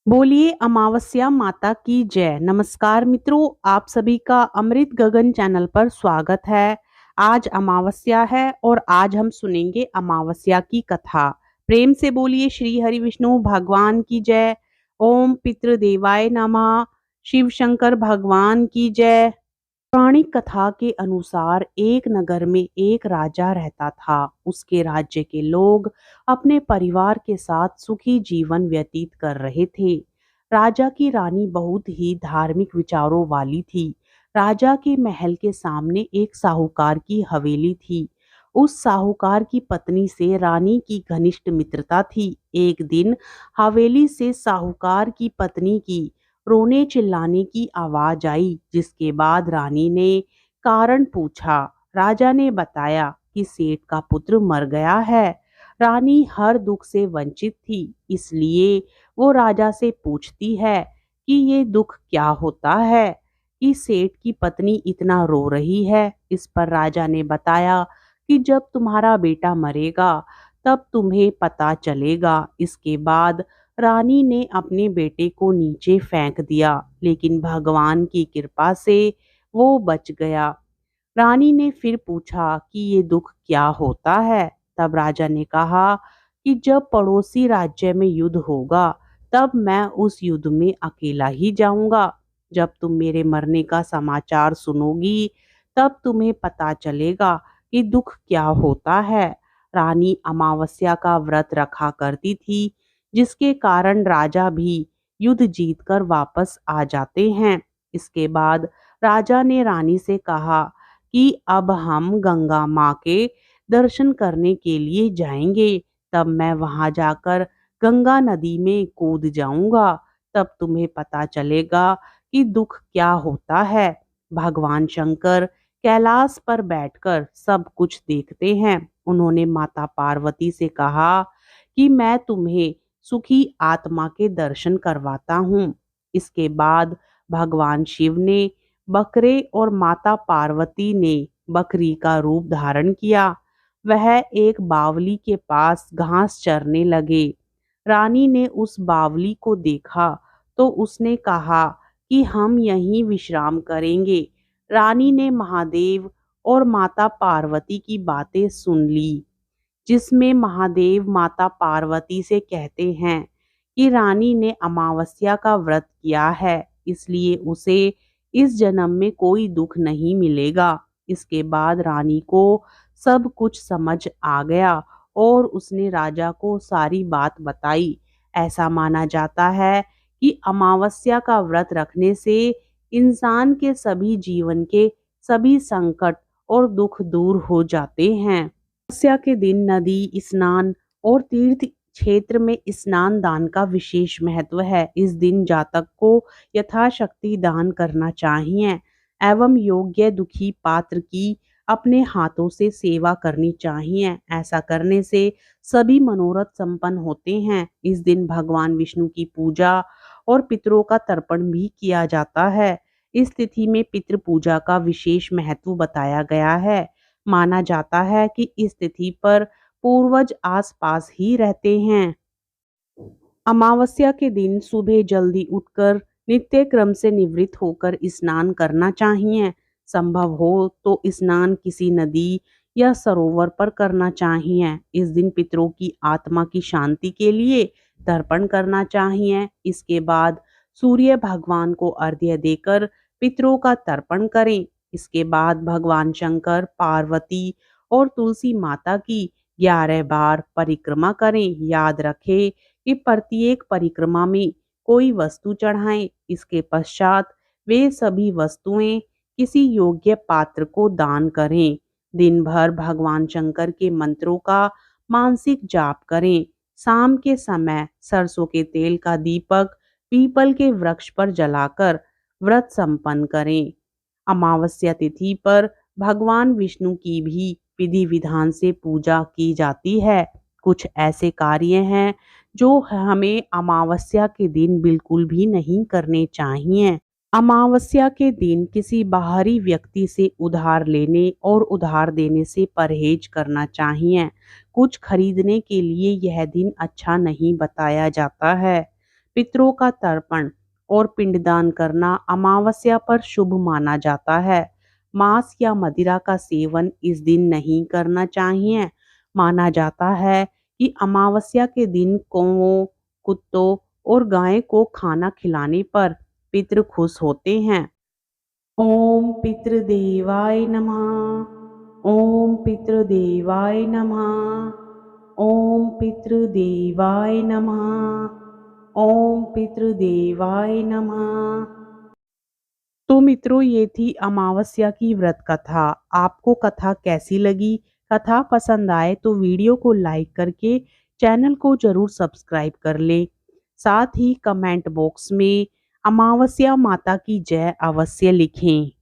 बोलिए अमावस्या माता की जय। नमस्कार मित्रों, आप सभी का अमृत गगन चैनल पर स्वागत है। आज अमावस्या है और आज हम सुनेंगे अमावस्या की कथा। प्रेम से बोलिए श्री हरि विष्णु भगवान की जय। ओम पितृदेवाय नमः। शिव शंकर भगवान की जय। पौराणिक कथा के अनुसार एक नगर में एक राजा रहता था। उसके राज्य के लोग अपने परिवार के साथ सुखी जीवन व्यतीत कर रहे थे। राजा की रानी बहुत ही धार्मिक विचारों वाली थी। राजा के महल के सामने एक साहूकार की हवेली थी। उस साहूकार की पत्नी से रानी की घनिष्ठ मित्रता थी। एक दिन हवेली से साहूकार की पत्नी की रोने चिल्लाने की आवाज आई, जिसके बाद रानी ने कारण पूछा। राजा ने बताया कि सेठ का पुत्र मर गया है। रानी हर दुख से वंचित थी, इसलिए वो राजा से पूछती है कि ये दुख क्या होता है कि सेठ की पत्नी इतना रो रही है। इस पर राजा ने बताया कि जब तुम्हारा बेटा मरेगा तब तुम्हें पता चलेगा। इसके बाद रानी ने अपने बेटे को नीचे फेंक दिया, लेकिन भगवान की कृपा से वो बच गया। रानी ने फिर पूछा कि ये दुख क्या होता है। तब राजा ने कहा कि जब पड़ोसी राज्य में युद्ध होगा तब मैं उस युद्ध में अकेला ही जाऊंगा। जब तुम मेरे मरने का समाचार सुनोगी तब तुम्हें पता चलेगा कि दुख क्या होता है। रानी अमावस्या का व्रत रखा करती थी, जिसके कारण राजा भी युद्ध जीतकर वापस आ जाते हैं। इसके बाद राजा ने रानी से कहा कि अब हम गंगा माँ के दर्शन करने के लिए जाएंगे। तब मैं वहां जाकर गंगा नदी में कूद जाऊंगा। तब तुम्हें पता चलेगा कि दुख क्या होता है। भगवान शंकर कैलाश पर बैठकर सब कुछ देखते हैं। उन्होंने माता पार्वती से कहा कि मैं तुम्हें सुखी आत्मा के दर्शन करवाता हूँ। इसके बाद भगवान शिव ने बकरे और माता पार्वती ने बकरी का रूप धारण किया। वह एक बावली के पास घास चरने लगे। रानी ने उस बावली को देखा तो उसने कहा कि हम यहीं विश्राम करेंगे। रानी ने महादेव और माता पार्वती की बातें सुन ली, जिसमें महादेव माता पार्वती से कहते हैं कि रानी ने अमावस्या का व्रत किया है, इसलिए उसे इस जन्म में कोई दुख नहीं मिलेगा। इसके बाद रानी को सब कुछ समझ आ गया और उसने राजा को सारी बात बताई। ऐसा माना जाता है कि अमावस्या का व्रत रखने से इंसान के सभी जीवन के सभी संकट और दुख दूर हो जाते हैं। अमावस्या के दिन नदी स्नान और तीर्थ क्षेत्र में स्नान दान का विशेष महत्व है। इस दिन जातक को यथाशक्ति दान करना चाहिए एवं योग्य दुखी पात्र की अपने हाथों से सेवा करनी चाहिए। ऐसा करने से सभी मनोरथ संपन्न होते हैं। इस दिन भगवान विष्णु की पूजा और पितरों का तर्पण भी किया जाता है। इस तिथि में पितृ पूजा का विशेष महत्व बताया गया है। माना जाता है कि इस तिथि पर पूर्वज आसपास ही रहते हैं। अमावस्या के दिन सुबह जल्दी उठकर नित्य क्रम से निवृत्त होकर स्नान करना चाहिए। संभव हो तो स्नान किसी नदी या सरोवर पर करना चाहिए। इस दिन पितरों की आत्मा की शांति के लिए तर्पण करना चाहिए। इसके बाद सूर्य भगवान को अर्घ्य देकर पितरों का तर्पण करें। इसके बाद भगवान शंकर, पार्वती और तुलसी माता की 11 बार परिक्रमा करें। याद रखें कि प्रत्येक परिक्रमा में कोई वस्तु चढ़ाएं। इसके पश्चात वे सभी वस्तुएं किसी योग्य पात्र को दान करें। दिन भर भगवान शंकर के मंत्रों का मानसिक जाप करें। शाम के समय सरसों के तेल का दीपक पीपल के वृक्ष पर जलाकर व्रत संपन्न करें। अमावस्या तिथि पर भगवान विष्णु की भी विधि विधान से पूजा की जाती है। कुछ ऐसे कार्य हैं जो हमें अमावस्या के दिन बिल्कुल भी नहीं करने चाहिए। अमावस्या के दिन किसी बाहरी व्यक्ति से उधार लेने और उधार देने से परहेज करना चाहिए। कुछ खरीदने के लिए यह दिन अच्छा नहीं बताया जाता है। पितरों का तर्पण और पिंडदान करना अमावस्या पर शुभ माना जाता है। मांस या मदिरा का सेवन इस दिन नहीं करना चाहिए। माना जाता है कि अमावस्या के दिन कौओं, कुत्तों और गाय को खाना खिलाने पर पितृ खुश होते हैं। ओम पितृदेवाय नमः। ओम पितृदेवाय नमः। ओम पितृदेवाय नमः। ओम पितृदेवाय नमः। तो मित्रों, ये थी अमावस्या की व्रत कथा। आपको कथा कैसी लगी? कथा पसंद आए तो वीडियो को लाइक करके चैनल को जरूर सब्सक्राइब कर ले। साथ ही कमेंट बॉक्स में अमावस्या माता की जय अवश्य लिखें।